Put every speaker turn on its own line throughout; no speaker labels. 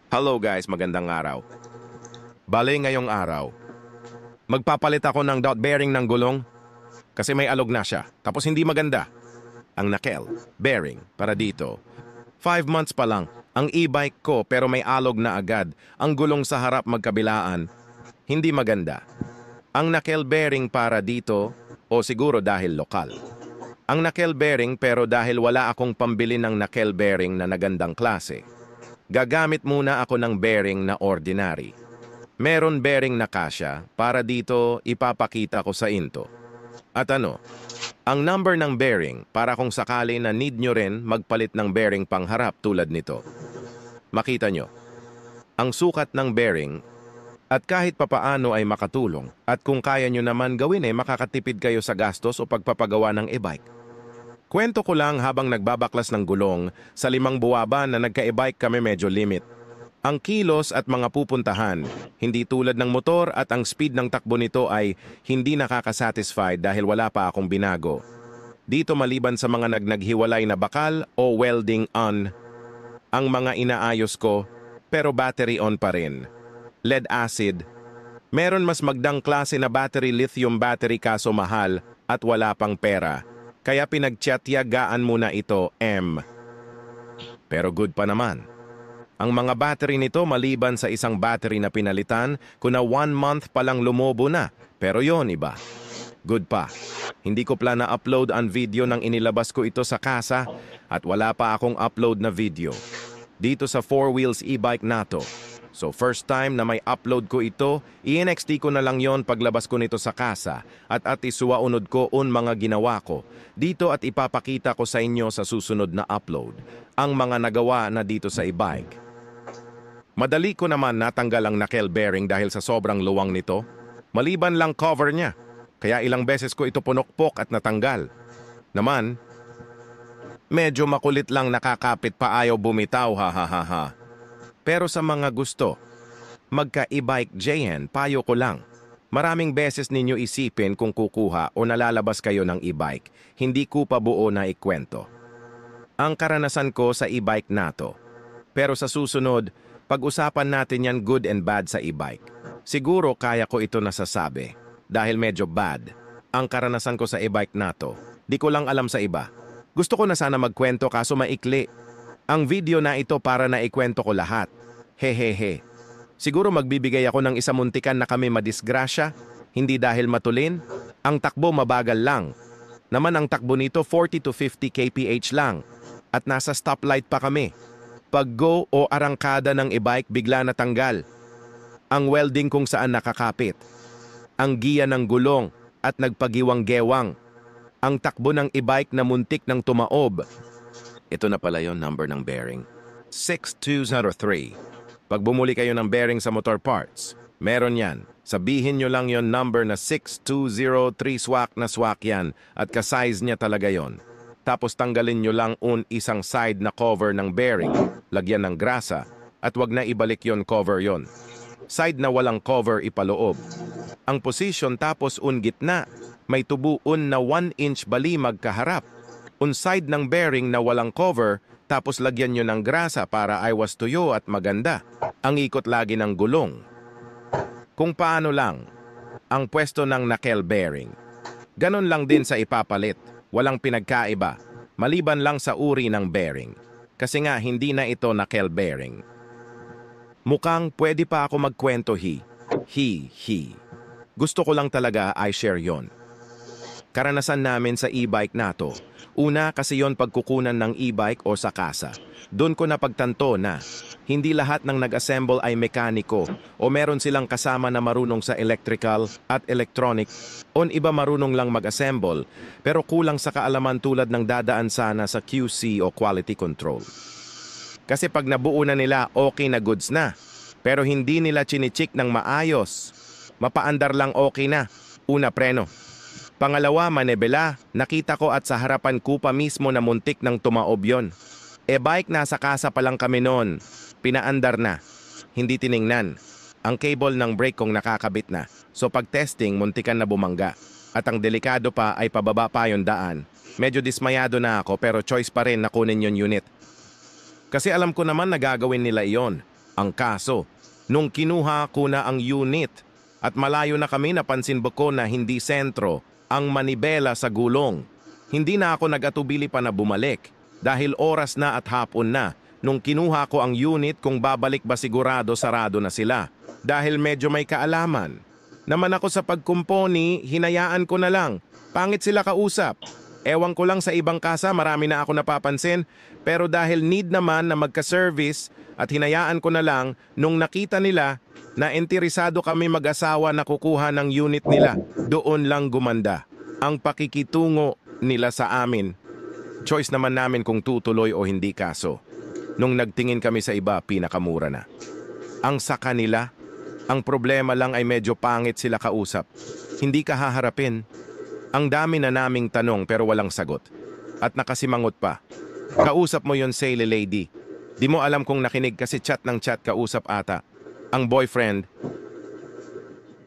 Hello guys, magandang araw. Bale ngayong araw, magpapalit ako ng dot bearing ng gulong kasi may alog na siya. Tapos hindi maganda. Ang knuckle bearing para dito. 5 months pa lang. Ang e-bike ko pero may alog na agad. Ang gulong sa harap magkabilaan. Hindi maganda. Ang knuckle bearing para dito o siguro dahil lokal. Ang knuckle bearing pero dahil wala akong pambili ng knuckle bearing na nagandang klase. Gagamit muna ako ng bearing na ordinary. Meron bearing na kasya para dito ipapakita ko sa into. At ang number ng bearing para kung sakali na need nyo rin magpalit ng bearing pangharap tulad nito. Makita nyo, ang sukat ng bearing at kahit papaano ay makatulong at kung kaya nyo naman gawin makakatipid kayo sa gastos o pagpapagawa ng e-bike. Kwento ko lang habang nagbabaklas ng gulong, sa 5 buwaban na nagka-e-bike kami medyo limit. Ang kilos at mga pupuntahan, hindi tulad ng motor at ang speed ng takbo nito ay hindi nakakasatisfied dahil wala pa akong binago. Dito maliban sa mga naghiwalay na bakal o welding on, ang mga inaayos ko, pero battery on pa rin. Lead acid. Meron mas magdang klase na battery lithium battery kaso mahal at wala pang pera. Kaya pinagtiyatyagaan muna ito, M. Pero good pa naman. Ang mga battery nito maliban sa isang battery na pinalitan, kuna 1 month palang lumobo na. Pero yon iba. Good pa. Hindi ko plana upload ang video nang inilabas ko ito sa kasa at wala pa akong upload na video. Dito sa 4 wheels e-bike na to. So first time na may upload ko ito, i-NXT ko na lang yon paglabas ko nito sa kasa at isuwaunod ko mga ginawa ko dito at ipapakita ko sa inyo sa susunod na upload ang mga nagawa na dito sa e-bike. Madali ko naman natanggal ang knuckle bearing dahil sa sobrang luwang nito. Maliban lang cover niya, kaya ilang beses ko ito punokpok at natanggal. Naman, medyo makulit lang nakakapit pa ayaw bumitaw ha. Pero sa mga gusto, magka-e-bike JN, payo ko lang. Maraming beses ninyo isipin kung kukuha o nalalabas kayo ng e-bike, hindi ko pa buo na ikwento. Ang karanasan ko sa e-bike na to. Pero sa susunod, pag-usapan natin yan good and bad sa e-bike. Siguro kaya ko ito nasasabi, dahil medyo bad. Ang karanasan ko sa e-bike na to, di ko lang alam sa iba. Gusto ko na sana magkwento kaso maikli. Ang video na ito para na ikwento ko lahat. Hehehe. Siguro magbibigay ako ng isamuntikan na kami madisgrasya, hindi dahil matulin. Ang takbo mabagal lang. Naman ang takbo nito 40 to 50 kph lang. At nasa stoplight pa kami. Pag go o arangkada ng e-bike bigla natanggal. Ang welding kung saan nakakapit. Ang giya ng gulong at nagpagiwang-gewang. Ang takbo ng e-bike na muntik ng tumaob. Ito na pala yon number ng bearing. 6203. Pag bumuli kayo ng bearing sa motor parts, meron yan. Sabihin nyo lang yon number na 6203 swak na swak yan at ka-size niya talaga yon. Tapos tanggalin nyo lang isang side na cover ng bearing, lagyan ng grasa, at wag na ibalik yon cover yon. Side na walang cover ipaloob. Ang position tapos gitna, may tubuon na 1 inch balimag kaharap. Side ng bearing na walang cover, tapos lagyan nyo ng grasa para iwas tuyo at maganda. Ang ikot lagi ng gulong. Kung paano lang, ang pwesto ng knuckle bearing. Ganon lang din sa ipapalit, walang pinagkaiba, maliban lang sa uri ng bearing. Kasi nga hindi na ito knuckle bearing. Mukhang pwede pa ako magkwento Gusto ko lang talaga i-share yon. Karanasan namin sa e-bike na to. Una kasi yon pagkukunan ng e-bike o sa kasa. Doon ko napagtanto na hindi lahat ng nag-assemble ay mekaniko o meron silang kasama na marunong sa electrical at electronic o iba marunong lang mag-assemble pero kulang sa kaalaman tulad ng dadaan sana sa QC o quality control. Kasi pag nabuo na nila okay na goods na pero hindi nila chinichik ng maayos. Mapaandar lang okay na. Una preno. Pangalawa, manebela, nakita ko at sa harapan ko pa mismo na muntik ng tumaob yon. E-bike nasa kasa pa lang kami noon, pinaandar na, hindi tiningnan. Ang cable ng brake kong nakakabit na, so pag testing muntikan na bumangga. At ang delikado pa ay pababa pa yung daan. Medyo dismayado na ako pero choice pa rin na kunin yung unit. Kasi alam ko naman na gagawin nila iyon. ang kaso. Nung kinuha ko na ang unit at malayo na kami, napansin ko na hindi sentro ang manibela sa gulong. Hindi na ako nag-atubili pa na bumalik dahil oras na at hapon na. Nung kinuha ko ang unit, kung babalik ba sigurado sarado na sila. Dahil medyo may kaalaman naman ako sa pagkumponi, hinayaan ko na lang. Pangit sila kausap. Ewan ko lang sa ibang kasa, marami na ako napapansin. Pero dahil need naman na magka-service at hinayaan ko na lang, nung nakita nila na interesado kami mag-asawa na kukuha ng unit nila, doon lang gumanda ang pakikitungo nila sa amin. Choice naman namin kung tutuloy o hindi, kaso nung nagtingin kami sa iba, pinakamura na. Ang sa kanila, ang problema lang ay medyo pangit sila kausap. Hindi ka haharapin. Ang dami na naming tanong pero walang sagot. At nakasimangot pa. Kausap mo yon Sale Lady. Di mo alam kung nakinig kasi chat ng chat kausap ata. Ang boyfriend.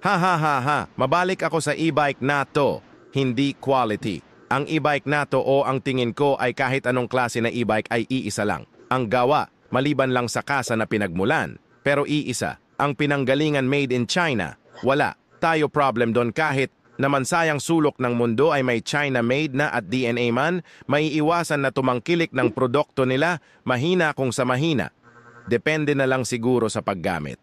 Ha ha ha ha, mabalik ako sa e-bike na to. Hindi quality. Ang e-bike na to o ang tingin ko ay kahit anong klase na e-bike ay iisa lang. Ang gawa, maliban lang sa kasa na pinagmulan. Pero iisa. Ang pinanggalingan made in China, wala. Tayo problem doon kahit naman sayang sulok ng mundo ay may China made na at DNA man, may iwasan na tumangkilik ng produkto nila, mahina kung sa mahina. Depende na lang siguro sa paggamit.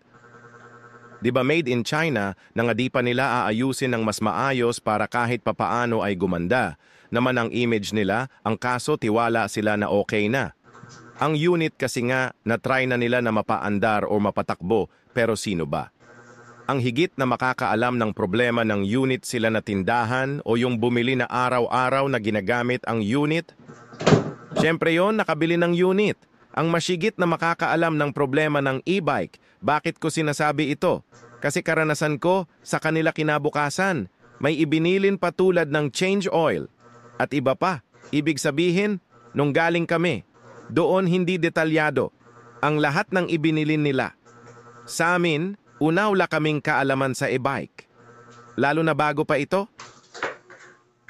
Di ba made in China na nga di pa nila aayusin ng mas maayos para kahit papaano ay gumanda. Naman ang image nila, ang kaso tiwala sila na okay na. Ang unit kasi nga na-try na nila na mapaandar o mapatakbo, pero sino ba? Ang higit na makakaalam ng problema ng unit sila na tindahan o yung bumili na araw-araw na ginagamit ang unit? Siyempre yon, nakabili ng unit. Ang masigit na makakaalam ng problema ng e-bike. Bakit ko sinasabi ito? Kasi karanasan ko sa kanila kinabukasan. May ibinilin pa tulad ng change oil. At iba pa, ibig sabihin, nung galing kami, doon hindi detalyado ang lahat ng ibinilin nila. Sa amin, unawla kaming kaalaman sa e-bike. Lalo na bago pa ito.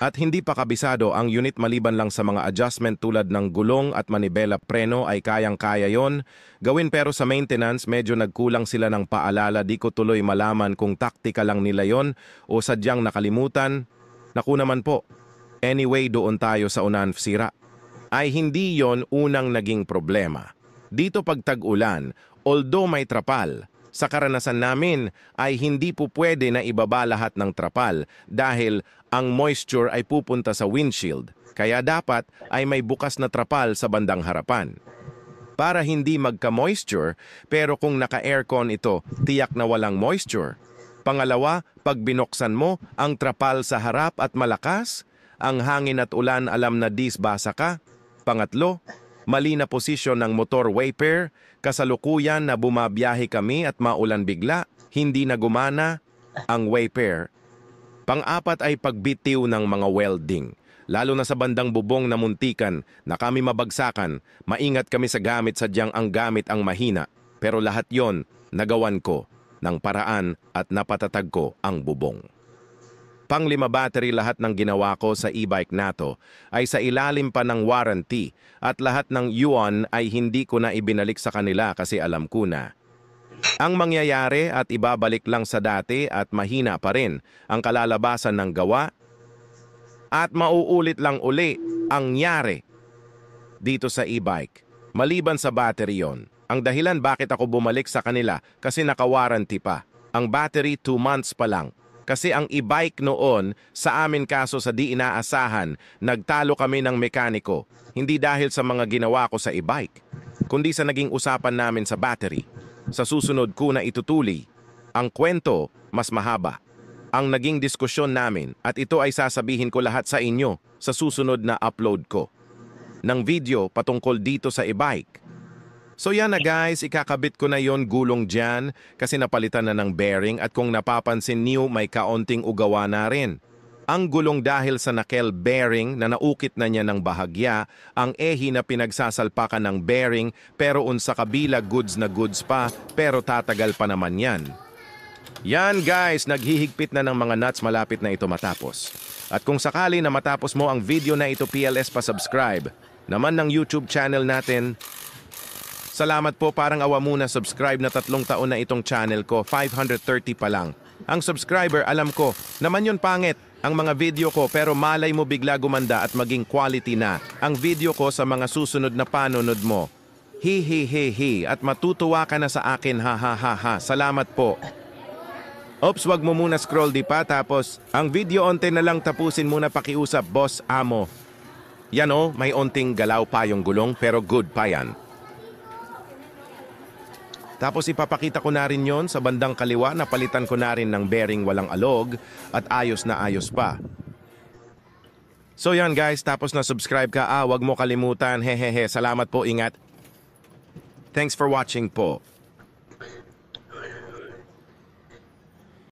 At hindi pa kabisado ang unit maliban lang sa mga adjustment tulad ng gulong at manibela preno ay kayang-kaya yon gawin, pero sa maintenance medyo nagkulang sila ng paalala. Di ko tuloy malaman kung taktika lang nila yon o sadyang nakalimutan. Naku naman po. Anyway, doon tayo sa unahan sira. Ay hindi yon unang naging problema. Dito pag tag-ulan, although may trapal, sa karanasan namin ay hindi po pwede na ibaba lahat ng trapal dahil ang moisture ay pupunta sa windshield. Kaya dapat ay may bukas na trapal sa bandang harapan. Para hindi magka-moisture, pero kung naka-aircon ito, tiyak na walang moisture. Pangalawa, pag binuksan mo ang trapal sa harap at malakas, ang hangin at ulan alam na disbasa ka. Pangatlo, mali na posisyon ng motor wiper, kasalukuyan na bumabiyahe kami at maulan bigla, hindi na gumana ang wiper. Pang-apat ay pagbitiw ng mga welding, lalo na sa bandang bubong na muntikan na kami mabagsakan. Maingat kami sa gamit, sadyang ang gamit ang mahina, pero lahat yon nagawan ko ng paraan at napatatag ko ang bubong. Pang-lima, battery. Lahat ng ginawa ko sa e-bike na to ay sa ilalim pa ng warranty at lahat ng yuan ay hindi ko na ibinalik sa kanila kasi alam ko na ang mangyayari at ibabalik lang sa dati at mahina pa rin ang kalalabasan ng gawa at mauulit lang uli ang nyari dito sa e-bike. Maliban sa battery yon, ang dahilan bakit ako bumalik sa kanila kasi naka-warranty pa. Ang battery 2 months pa lang. Kasi ang e-bike noon sa amin, kaso sa di inaasahan, nagtalo kami ng mekaniko. Hindi dahil sa mga ginawa ko sa e-bike, kundi sa naging usapan namin sa battery. Sa susunod ko na itutuli. Ang kwento mas mahaba. Ang naging diskusyon namin, at ito ay sasabihin ko lahat sa inyo sa susunod na upload ko ng video patungkol dito sa e-bike. So yan na guys, ikakabit ko na yon gulong dyan kasi napalitan na ng bearing at kung napapansin niyo may kaunting ugawa na rin. Ang gulong dahil sa nakel bearing na naukit na niya ng bahagya, ang ehi na pinagsasalpakan ng bearing pero unsa kabila goods na goods pa pero tatagal pa naman yan. Yan guys, naghihigpit na ng mga nuts, malapit na ito matapos. At kung sakali na matapos mo ang video na ito, PLS pa subscribe naman ng YouTube channel natin. Salamat po, parang awa muna subscribe na 3 taon na itong channel ko, 530 pa lang. Ang subscriber, alam ko, naman yun pangit ang mga video ko pero malay mo bigla gumanda at maging quality na ang video ko sa mga susunod na panonood mo. Hi hi hi hi at matutuwa ka na sa akin, ha ha ha ha. Salamat po. Ops, wag mo muna scroll di pa tapos ang video onte na lang tapusin muna pakiusap, boss amo. Yan o, may onting galaw pa yung gulong pero good pa yan. Tapos ipapakita ko na rin yon sa bandang kaliwa na palitan ko na rin ng bearing walang alog at ayos na ayos pa. So yan guys, tapos na subscribe ka, wag mo kalimutan, hehehe, salamat po, ingat. Thanks for watching po.